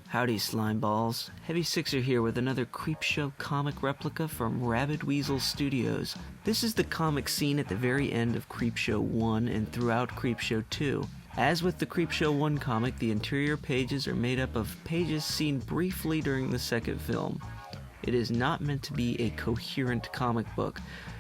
Howdy, slime balls. Heavy Sixer here with another Creepshow comic replica from Rabid Weasel Studios. This is the comic scene at the very end of Creepshow 1 and throughout Creepshow 2. As with the Creepshow 1 comic, the interior pages are made up of pages seen briefly during the second film. It is not meant to be a coherent comic book,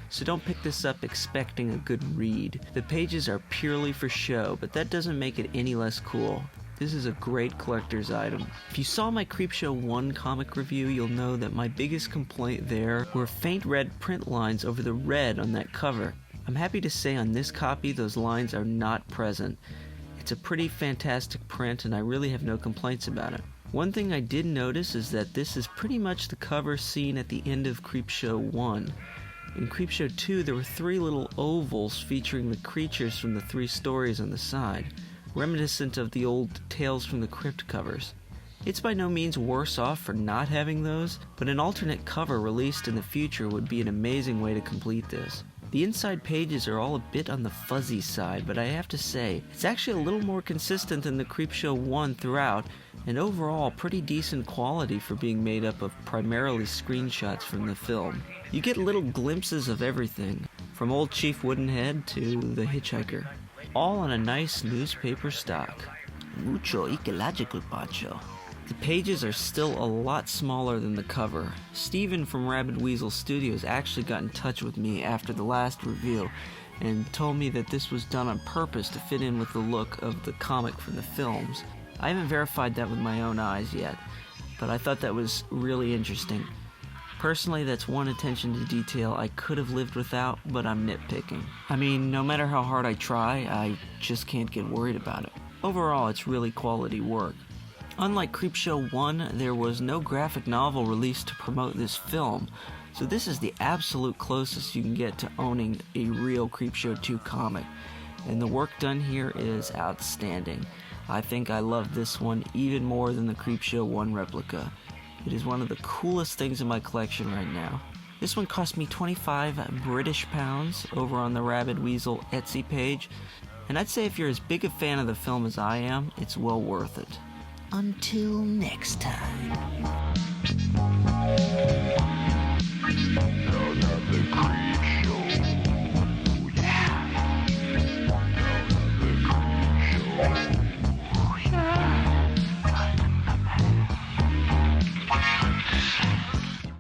so don't pick this up expecting a good read. The pages are purely for show, but that doesn't make it any less cool. This is a great collector's item. If you saw my Creepshow 1 comic review, you'll know that my biggest complaint there were faint red print lines over the red on that cover. I'm happy to say on this copy those lines are not present. It's a pretty fantastic print and I really have no complaints about it. One thing I did notice is that this is pretty much the cover seen at the end of Creepshow 1. In Creepshow 2 there were 3 little ovals featuring the creatures from the 3 stories on the side, reminiscent of the old Tales from the Crypt covers. It's by no means worse off for not having those, but an alternate cover released in the future would be an amazing way to complete this. The inside pages are all a bit on the fuzzy side, but I have to say, it's actually a little more consistent than the Creepshow 1 throughout, and overall pretty decent quality for being made up of primarily screenshots from the film. You get little glimpses of everything, from old Chief Woodenhead to the hitchhiker, all on a nice newspaper stock. Mucho ecological, Pancho. The pages are still a lot smaller than the cover. Steven from Rabid Weasel Studios actually got in touch with me after the last review and told me that this was done on purpose to fit in with the look of the comic from the films. I haven't verified that with my own eyes yet, but I thought that was really interesting. Personally, that's one attention to detail I could have lived without, but I'm nitpicking. I mean, no matter how hard I try, I just can't get worried about it. Overall, it's really quality work. Unlike Creepshow 1, there was no graphic novel released to promote this film, so this is the absolute closest you can get to owning a real Creepshow 2 comic, and the work done here is outstanding. I think I love this one even more than the Creepshow 1 replica. It is one of the coolest things in my collection right now. This one cost me 25 British pounds over on the Rabid Weasel Etsy page, and I'd say if you're as big a fan of the film as I am, it's well worth it. Until next time.